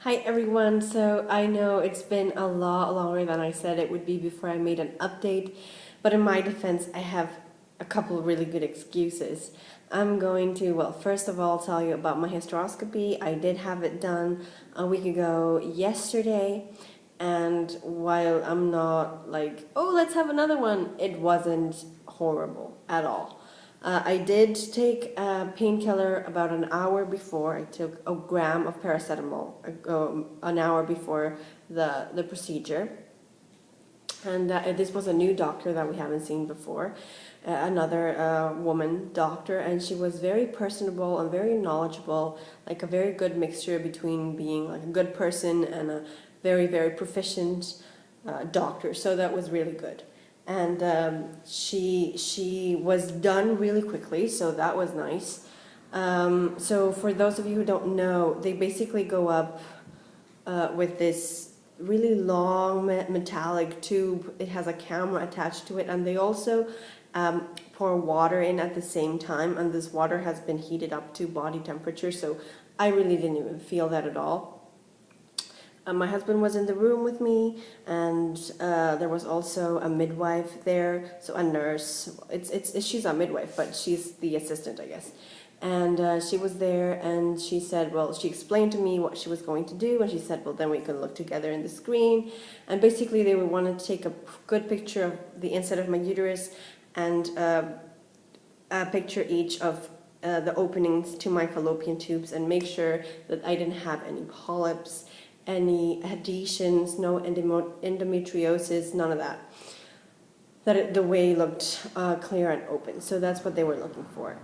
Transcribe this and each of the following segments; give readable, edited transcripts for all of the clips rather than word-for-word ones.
Hi everyone, so I know it's been a lot longer than I said it would be before I made an update, but in my defense, I have a couple of really good excuses. I'm going to, well, first of all, tell you about my hysteroscopy. I did have it done a week ago yesterday, and while I'm not like, oh, let's have another one, it wasn't horrible at all. I did take a painkiller about an hour before. I took a gram of paracetamol an hour before the procedure. And this was a new doctor that we haven't seen before, another woman doctor, and she was very personable and very knowledgeable, like a very good mixture between being like a good person and a very, very proficient doctor. So that was really good. And she was done really quickly, so that was nice. So for those of you who don't know, they basically go up with this really long metallic tube. It has a camera attached to it, and they also pour water in at the same time, and this water has been heated up to body temperature, so I really didn't even feel that at all. My husband was in the room with me, and there was also a midwife there, so a nurse. She's a midwife, but she's the assistant, I guess. And she was there, and she said, well, she explained to me what she was going to do, and she said, well, then we can look together in the screen. And basically, they would want to take a good picture of the inside of my uterus and a picture each of the openings to my fallopian tubes and make sure that I didn't have any polyps, any adhesions, no endometriosis, none of that. That the way looked clear and open. So that's what they were looking for.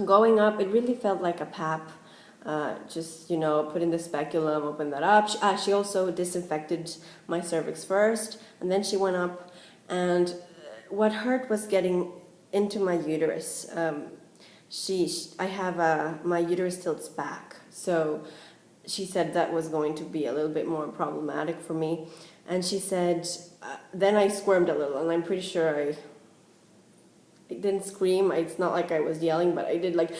Going up, it really felt like a pap. Just, put in the speculum, open that up. She also disinfected my cervix first, and then she went up. And what hurt was getting into my uterus. I have my uterus tilts back, so she said that was going to be a little bit more problematic for me. And she said, then I squirmed a little, and I'm pretty sure I didn't scream. It's not like I was yelling, but I did like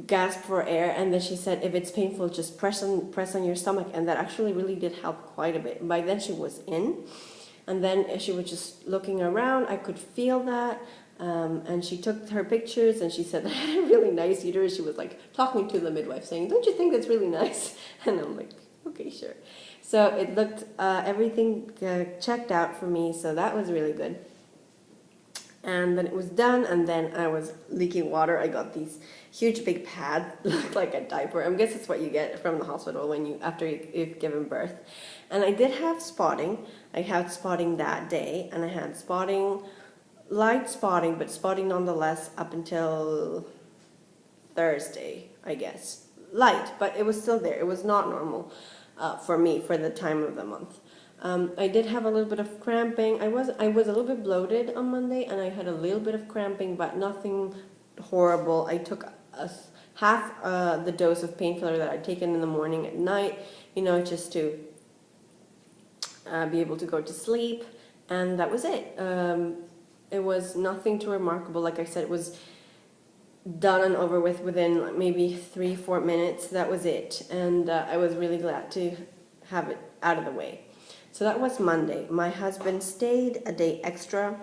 gasp for air. And then she said, if it's painful, just press on your stomach. And that actually really did help quite a bit. By then she was in, and then she was just looking around. I could feel that. And she took her pictures, and she said I had a really nice uterus. She was like talking to the midwife, saying, "Don't you think that's really nice?" And I'm like, "Okay, sure." So it looked everything checked out for me, so that was really good. And then it was done, and then I was leaking water. I got these huge big pads, looked like a diaper. I guess it's what you get from the hospital when after you've given birth. And I did have spotting. I had spotting that day, and I had spotting. Light spotting, but spotting nonetheless up until Thursday, I guess. Light, but it was still there. It was not normal for me for the time of the month. I did have a little bit of cramping. I was a little bit bloated on Monday, and I had a little bit of cramping, but nothing horrible. I took half the dose of painkiller that I'd taken in the morning at night, just to be able to go to sleep, and that was it. It was nothing too remarkable. Like I said, it was done and over with within maybe 3-4 minutes. That was it. And I was really glad to have it out of the way. So that was Monday. My husband stayed a day extra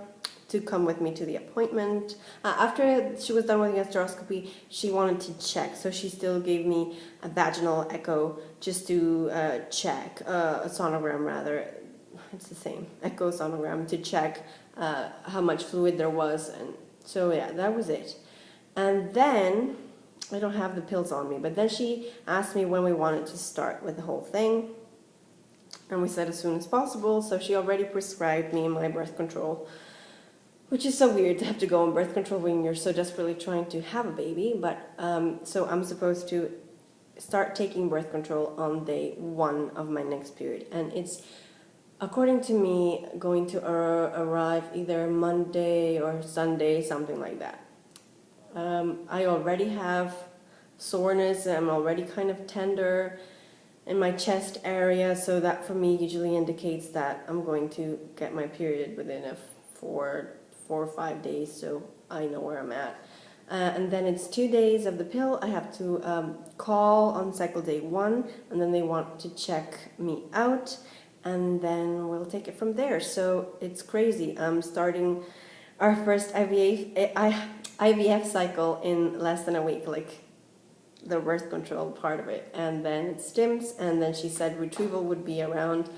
to come with me to the appointment. After she was done with the hysteroscopy, she wanted to check. So she still gave me a vaginal echo just to check, a sonogram rather. It's the same, echo sonogram, to check how much fluid there was. And so yeah, that was it. And then I don't have the pills on me, but then she asked me when we wanted to start with the whole thing, and we said as soon as possible. So she already prescribed me my birth control, which is so weird to have to go on birth control when you're so desperately trying to have a baby. But so I'm supposed to start taking birth control on day 1 of my next period, and it's, according to me, going to arrive either Monday or Sunday, something like that. I already have soreness. I'm already kind of tender in my chest area, so that for me usually indicates that I'm going to get my period within 4 or 5 days, so I know where I'm at. And then it's 2 days of the pill. I have to call on cycle day 1, and then they want to check me out, and then we'll take it from there. So it's crazy. I'm starting our first IVF cycle in less than a week, like the birth control part of it, and then it stims, and then she said retrieval would be around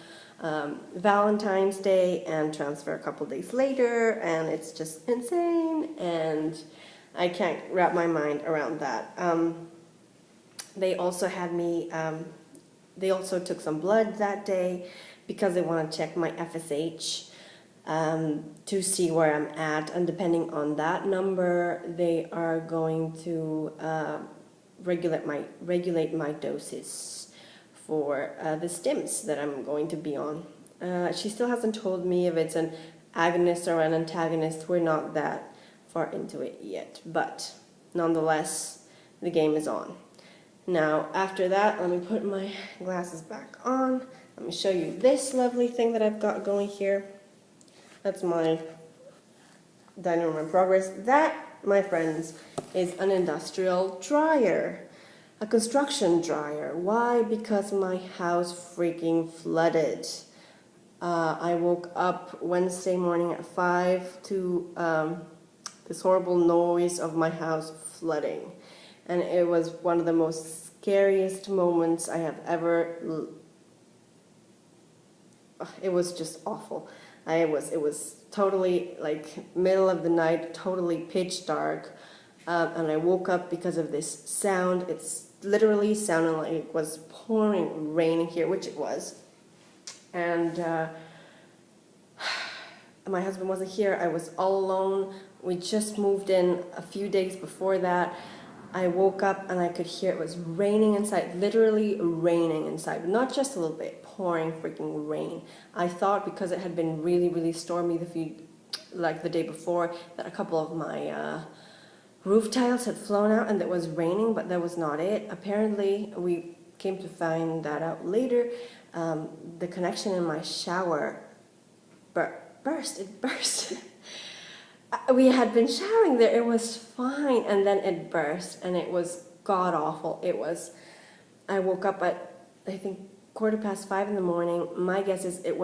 Valentine's Day and transfer a couple days later, and it's just insane, and I can't wrap my mind around that. They also had me, they also took some blood that day because they want to check my FSH to see where I'm at, and depending on that number, they are going to regulate my doses for the stims that I'm going to be on. She still hasn't told me if it's an agonist or an antagonist. We're not that far into it yet, but nonetheless, the game is on. Now, after that, let me put my glasses back on. Let me show you this lovely thing that I've got going here. That's my dining room in progress. That, my friends, is an industrial dryer, a construction dryer. Why? Because my house freaking flooded. I woke up Wednesday morning at 5 to this horrible noise of my house flooding, and it was one of the most scariest moments I have ever. It was just awful. It was totally like middle of the night, totally pitch dark, and I woke up because of this sound. It's literally sounded like it was pouring rain here, which it was. And my husband wasn't here. I was all alone. We just moved in a few days before that. I woke up and I could hear it was raining inside, literally raining inside, not just a little bit, pouring freaking rain. I thought because it had been really, really stormy the day before, that a couple of my roof tiles had flown out and it was raining, but that was not it. Apparently, we came to find that out later. The connection in my shower burst. It burst. We had been showering there, it was fine, and then it burst, and it was god-awful. I woke up at, I think, 5:15 in the morning. My guess is it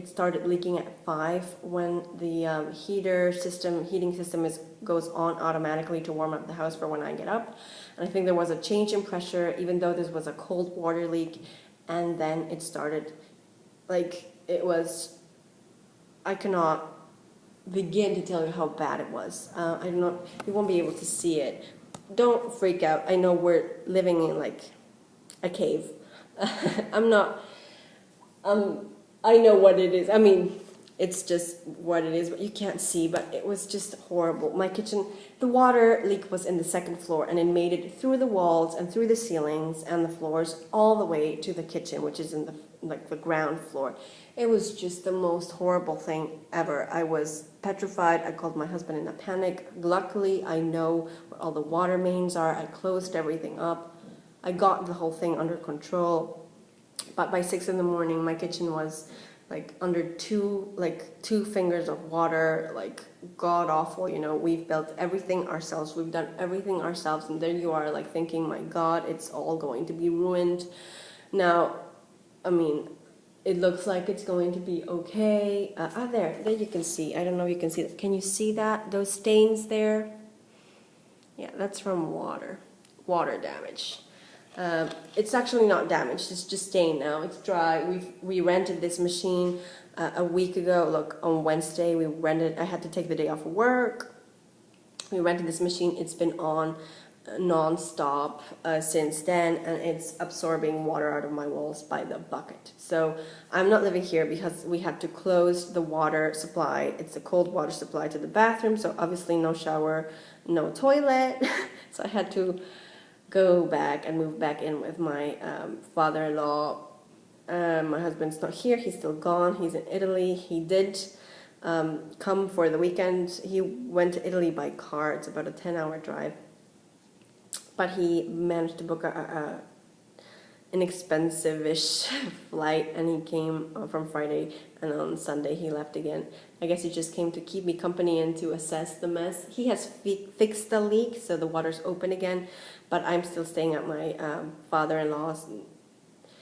started leaking at 5 when the heating system goes on automatically to warm up the house for when I get up. And I think there was a change in pressure, even though this was a cold water leak, and then it started, I cannot begin to tell you how bad it was. You won't be able to see it. Don't freak out. I know we're living in like a cave. I know what it is. I mean, it's just what it is, but you can't see, but it was just horrible. My kitchen, the water leak was in the 2nd floor, and it made it through the walls and through the ceilings and the floors all the way to the kitchen, which is in the ground floor. It was just the most horrible thing ever. I was petrified. I called my husband in a panic. Luckily, I know where all the water mains are. I closed everything up. I got the whole thing under control. But by 6 in the morning, my kitchen was under two fingers of water, god awful. We've built everything ourselves. We've done everything ourselves. And there you are thinking, my God, it's all going to be ruined. Now, I mean, it looks like it's going to be okay. There you can see. I don't know if you can see that. Can you see that? Those stains there? Yeah, that's from water damage. It's actually not damaged. It's just stained now. It's dry. We rented this machine a week ago. Look, on Wednesday we rented. I had to take the day off of work. We rented this machine. It's been on non-stop since then, and it's absorbing water out of my walls by the bucket. So I'm not living here because we had to close the water supply. It's a cold water supply to the bathroom, so obviously no shower, no toilet. So I had to go back and move back in with my father-in-law. My husband's not here. He's still gone. He's in Italy. He did come for the weekend. He went to Italy by car. It's about a 10-hour drive. But he managed to book a inexpensive-ish flight, and he came from Friday, and on Sunday he left again. I guess he just came to keep me company and to assess the mess. He has fixed the leak, so the water's open again, but I'm still staying at my father-in-law's